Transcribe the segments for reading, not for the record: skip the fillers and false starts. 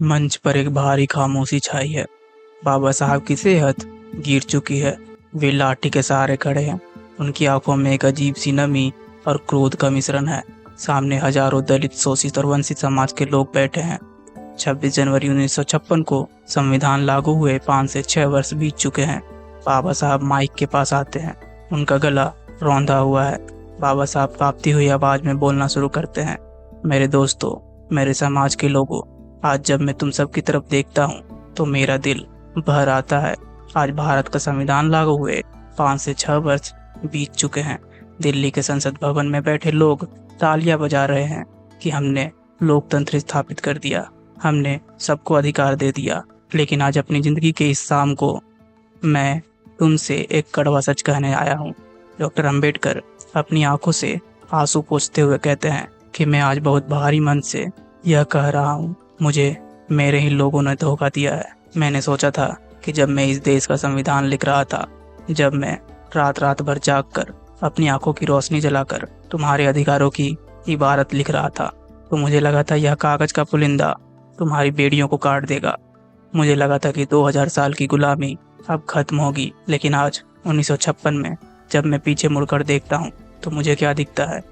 मंच पर एक भारी खामोशी छाई है। बाबा साहब की सेहत गिर चुकी है। वे लाठी के सहारे खड़े हैं। उनकी आंखों में एक अजीब सी नमी और क्रोध का मिश्रण है। सामने हजारों दलित, शोषित और वंचित समाज के लोग बैठे हैं। 26 जनवरी 1956 को संविधान लागू हुए 5 से 6 वर्ष बीत चुके हैं। बाबा साहब माइक के पास आते हैं। उनका गला रौंधा हुआ है। बाबा साहब कांपती हुई आवाज में बोलना शुरू करते हैं। मेरे दोस्तों, मेरे समाज के लोगों, आज जब मैं तुम सब की तरफ देखता हूँ तो मेरा दिल भर आता है। आज भारत का संविधान लागू हुए 5 से 6 वर्ष बीत चुके हैं। दिल्ली के संसद भवन में बैठे लोग तालियां बजा रहे हैं कि हमने लोकतंत्र स्थापित कर दिया, हमने सबको अधिकार दे दिया। लेकिन आज अपनी जिंदगी के इस शाम को मैं तुमसे एक कड़वा सच कहने आया हूँ। डॉक्टर अंबेडकर अपनी आंखों से आंसू पोंछते हुए कहते हैं कि मैं आज बहुत भारी मन से यह कह रहा हूँ, मुझे मेरे ही लोगों ने धोखा दिया है। मैंने सोचा था कि जब मैं इस देश का संविधान लिख रहा था, जब मैं रात रात भर जाग कर अपनी आंखों की रोशनी जलाकर तुम्हारे अधिकारों की इबारत लिख रहा था, तो मुझे लगा था यह कागज का पुलिंदा तुम्हारी बेड़ियों को काट देगा। मुझे लगा था कि 2000 साल की गुलामी अब खत्म होगी। लेकिन आज 1956 में जब मैं पीछे मुड़कर देखता हूँ तो मुझे क्या दिखता है?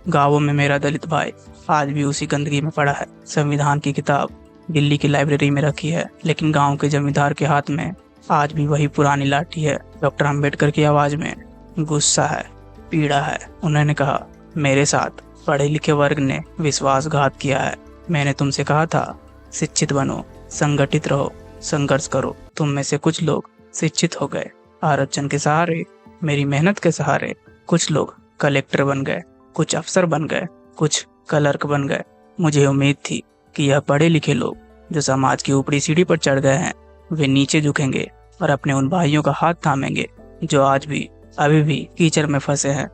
गाँवों में मेरा दलित भाई आज भी उसी गंदगी में पड़ा है। संविधान की किताब दिल्ली की लाइब्रेरी में रखी है, लेकिन गांव के जमींदार के हाथ में आज भी वही पुरानी लाठी है। डॉक्टर अंबेडकर की आवाज में गुस्सा है, पीड़ा है। उन्होंने कहा, मेरे साथ पढ़े लिखे वर्ग ने विश्वासघात किया है। मैंने तुमसे कहा था, शिक्षित बनो, संगठित रहो, संघर्ष करो। तुम में से कुछ लोग शिक्षित हो गए आरक्षण के सहारे, मेरी मेहनत के सहारे। कुछ लोग कलेक्टर बन गए, कुछ अफसर बन गए, कुछ क्लर्क बन गए। मुझे उम्मीद थी कि यह पढ़े लिखे लोग जो समाज की ऊपरी सीढ़ी पर चढ़ गए हैं, वे नीचे झुकेंगे और अपने उन भाइयों का हाथ थामेंगे जो आज भी अभी भी कीचड़ में फंसे हैं।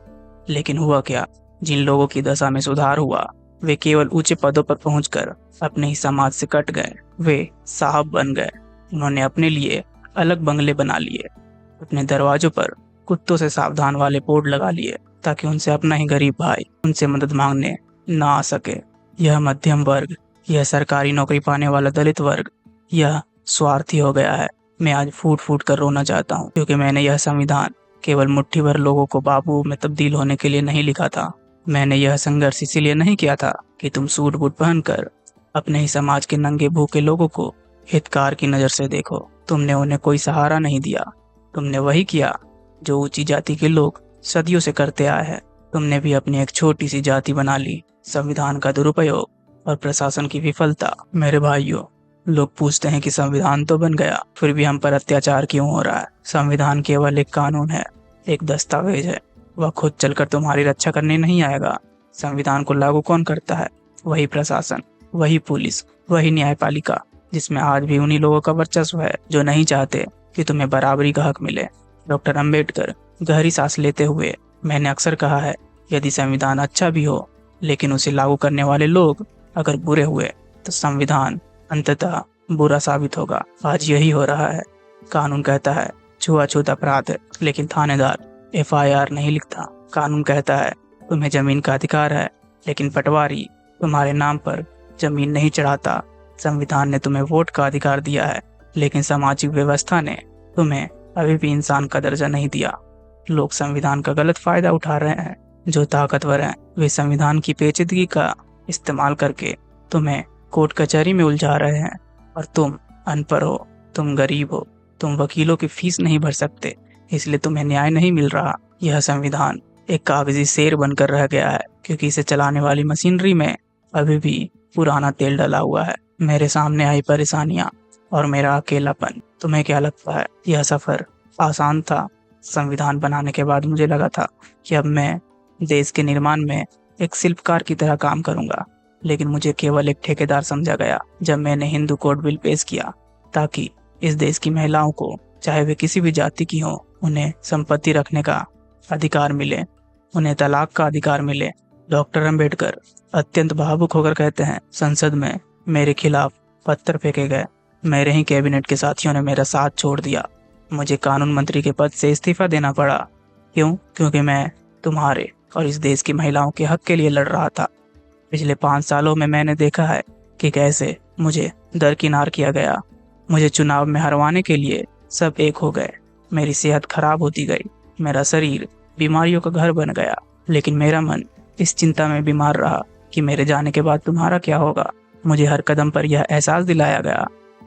लेकिन हुआ क्या? जिन लोगों की दशा में सुधार हुआ, वे केवल ऊंचे पदों पर पहुंचकर अपने ही समाज से कट गए। वे साहब बन गए। उन्होंने अपने लिए अलग बंगले बना लिए, अपने दरवाजों पर कुत्तों से सावधान वाले बोर्ड लगा लिए, ताकि उनसे अपना ही गरीब भाई उनसे मदद मांगने ना आ सके। यह मध्यम वर्ग, यह सरकारी नौकरी पाने वाला दलित वर्ग, यह स्वार्थी हो गया है। मैं आज फूट फूट कर रोना चाहता हूँ, क्योंकि मैंने यह संविधान केवल मुट्ठी भर लोगों को बाबू में तब्दील होने के लिए नहीं लिखा था। मैंने यह संघर्ष इसीलिए नहीं किया था कि तुम सूट बूट पहनकर अपने ही समाज के नंगे भूखे लोगों को हितकार की नजर से देखो। तुमने उन्हें कोई सहारा नहीं दिया। तुमने वही किया जो ऊंची जाति के लोग सदियों से करते आए हैं। तुमने भी अपनी एक छोटी सी जाति बना ली। संविधान का दुरुपयोग और प्रशासन की विफलता। मेरे भाइयों, लोग पूछते हैं कि संविधान तो बन गया, फिर भी हम पर अत्याचार क्यों हो रहा है? संविधान केवल एक कानून है, एक दस्तावेज है। वह खुद चलकर तुम्हारी रक्षा करने नहीं आएगा। संविधान को लागू कौन करता है? वही प्रशासन, वही पुलिस, वही न्यायपालिका, जिसमें आज भी उन्हीं लोगों का वर्चस्व है जो नहीं चाहते कि तुम्हें बराबरी का हक मिले। डॉक्टर अंबेडकर गहरी सांस लेते हुए, मैंने अक्सर कहा है, यदि संविधान अच्छा भी हो, लेकिन उसे लागू करने वाले लोग अगर बुरे हुए, तो संविधान अंततः बुरा साबित होगा। आज यही हो रहा है। कानून कहता है छुआछूत अपराध है, लेकिन थानेदार FIR नहीं लिखता। कानून कहता है तुम्हें जमीन का अधिकार है, लेकिन पटवारी तुम्हारे नाम पर जमीन नहीं चढ़ाता। संविधान ने तुम्हें वोट का अधिकार दिया है, लेकिन सामाजिक व्यवस्था ने तुम्हें अभी भी इंसान का दर्जा नहीं दिया। लोग संविधान का गलत फायदा उठा रहे हैं। जो ताकतवर हैं, वे संविधान की पेचीदगी का इस्तेमाल करके तुम्हें कोर्ट कचहरी में उलझा रहे हैं। और तुम अनपढ़ हो, तुम गरीब हो, तुम वकीलों की फीस नहीं भर सकते, इसलिए तुम्हें न्याय नहीं मिल रहा। यह संविधान एक कागजी शेर बनकर रह गया है, क्योंकि इसे चलाने वाली मशीनरी में अभी भी पुराना तेल डला हुआ है। मेरे सामने आई परेशानियां और मेरा अकेलापन। तुम्हें क्या लगता है यह सफर आसान था? संविधान बनाने के बाद मुझे लगा था कि अब मैं देश के निर्माण में एक शिल्पकार की तरह काम करूंगा, लेकिन मुझे केवल एक ठेकेदार समझा गया जब मैंने हिंदू कोड बिल पेश किया, ताकि इस देश की महिलाओं को, चाहे वे किसी भी जाति की हो, उन्हें संपत्ति रखने का अधिकार मिले, उन्हें तलाक का अधिकार मिले। डॉक्टर अंबेडकर अत्यंत भावुक होकर कहते हैं, संसद में मेरे खिलाफ पत्थर फेंके गए, मेरे ही कैबिनेट के साथियों ने मेरा साथ छोड़ दिया, मुझे कानून मंत्री के पद से इस्तीफा देना पड़ा। क्यों? क्योंकि मैं तुम्हारे और इस देश की महिलाओं के हक के लिए लड़ रहा था। पिछले 5 सालों में मैंने देखा है कि कैसे मुझे दरकिनार किया गया। मुझे चुनाव में हरवाने के लिए सब एक हो गए। मेरी सेहत खराब होती गई, मेरा शरीर बीमारियों का घर बन गया, लेकिन मेरा मन इस चिंता में बीमार रहा कि मेरे जाने के बाद तुम्हारा क्या होगा। मुझे हर कदम पर यह एहसास दिलाया गया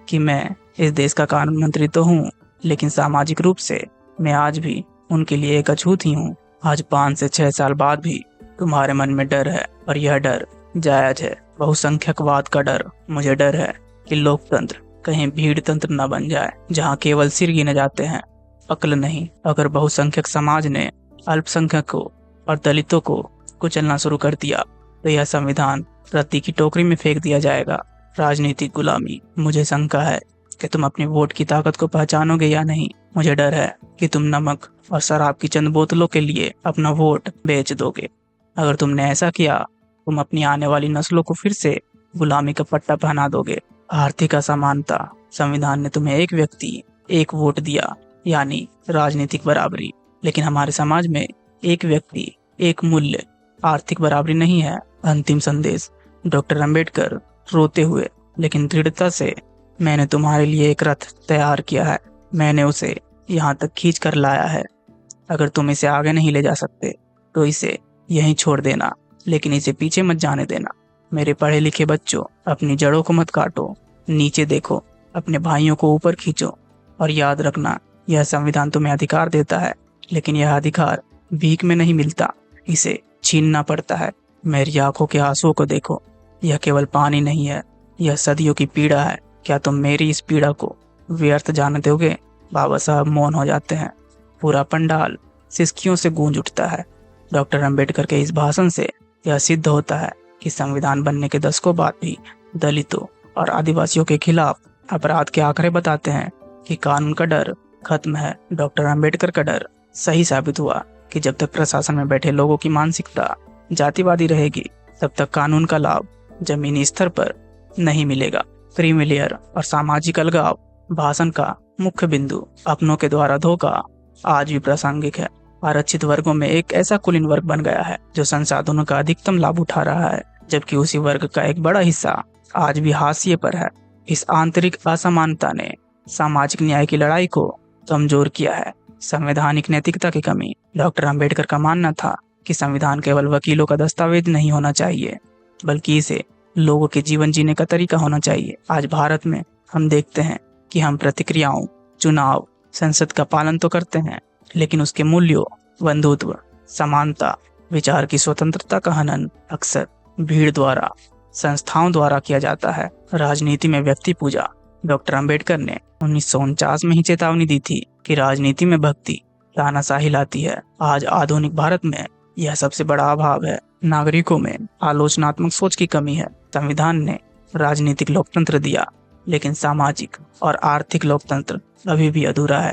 कि मैं इस देश का कानून मंत्री तो हूँ, लेकिन सामाजिक रूप से मैं आज भी उनके लिए एक अछूत ही हूँ। आज 5 से 6 साल बाद भी तुम्हारे मन में डर है, और यह डर जायज है। बहुसंख्यकवाद का डर। मुझे डर है कि लोकतंत्र कहीं भीड़ तंत्र न बन जाए, जहाँ केवल सिर गिने जाते हैं, अक्ल नहीं। अगर बहुसंख्यक समाज ने अल्पसंख्यकों और दलितों को कुचलना शुरू कर दिया तो यह संविधान रद्दी की टोकरी में फेंक दिया जाएगा। राजनीतिक गुलामी। मुझे शंका है कि तुम अपनी वोट की ताकत को पहचानोगे या नहीं। मुझे डर है कि तुम नमक और शराब की चंद बोतलों के लिए अपना वोट बेच दोगे। अगर तुमने ऐसा किया, तुम अपनी आने वाली नस्लों को फिर से गुलामी का पट्टा पहना दोगे। आर्थिक असमानता। संविधान ने तुम्हें एक व्यक्ति एक वोट दिया, यानी राजनीतिक बराबरी, लेकिन हमारे समाज में एक व्यक्ति एक मूल्य, आर्थिक बराबरी नहीं है। अंतिम संदेश। डॉक्टर अंबेडकर रोते हुए लेकिन दृढ़ता से, मैंने तुम्हारे लिए एक रथ तैयार किया है, मैंने उसे यहाँ तक खींच कर लाया है। अगर तुम इसे आगे नहीं ले जा सकते तो इसे यहीं छोड़ देना, लेकिन इसे पीछे मत जाने देना। मेरे पढ़े लिखे बच्चों, अपनी जड़ों को मत काटो, नीचे देखो, अपने भाइयों को ऊपर खींचो, और याद रखना, यह संविधान तुम्हें अधिकार देता है, लेकिन यह अधिकार भीख में नहीं मिलता, इसे छीनना पड़ता है। मेरी आंखों के आंसुओं को देखो, यह केवल पानी नहीं है, यह सदियों की पीड़ा है। क्या तुम मेरी इस पीड़ा को व्यर्थ जाने दोगे? बाबा साहब मौन हो जाते हैं। पूरा पंडाल सिसकियों से गूंज उठता है। डॉक्टर अंबेडकर के इस भाषण से यह सिद्ध होता है कि संविधान बनने के दशकों बाद भी दलितों और आदिवासियों के खिलाफ अपराध के आंकड़े बताते हैं कि कानून का डर खत्म है। डॉक्टर अंबेडकर का डर सही साबित हुआ कि जब तक प्रशासन में बैठे लोगों की मानसिकता जातिवादी रहेगी, तब तक कानून का लाभ जमीनी स्तर पर नहीं मिलेगा। क्रीमी लेयर और सामाजिक अलगाव भाषण का मुख्य बिंदु। अपनों के द्वारा धोखा आज भी प्रासंगिक है। आरक्षित वर्गों में एक ऐसा कुलीन वर्ग बन गया है जो संसाधनों का अधिकतम लाभ उठा रहा है, जबकि उसी वर्ग का एक बड़ा हिस्सा आज भी हाशिए पर है। इस आंतरिक असमानता ने सामाजिक न्याय की लड़ाई को कमजोर किया है। संवैधानिक नैतिकता की कमी। डॉक्टर अंबेडकर का मानना था कि संविधान केवल वकीलों का दस्तावेज नहीं होना चाहिए, बल्कि इसे लोगों के जीवन जीने का तरीका होना चाहिए। आज भारत में हम देखते हैं कि हम प्रतिक्रियाओं, चुनाव, संसद का पालन तो करते हैं, लेकिन उसके मूल्यों, बंधुत्व, समानता, विचार की स्वतंत्रता का हनन अक्सर भीड़ द्वारा, संस्थाओं द्वारा किया जाता है। राजनीति में व्यक्ति पूजा। डॉक्टर अंबेडकर ने 1949 में ही चेतावनी दी थी कि राजनीति में भक्ति तानाशाही लाती है। आज आधुनिक भारत में यह सबसे बड़ा अभाव है। नागरिकों में आलोचनात्मक सोच की कमी है। संविधान ने राजनीतिक लोकतंत्र दिया, लेकिन सामाजिक और आर्थिक लोकतंत्र अभी भी अधूरा है।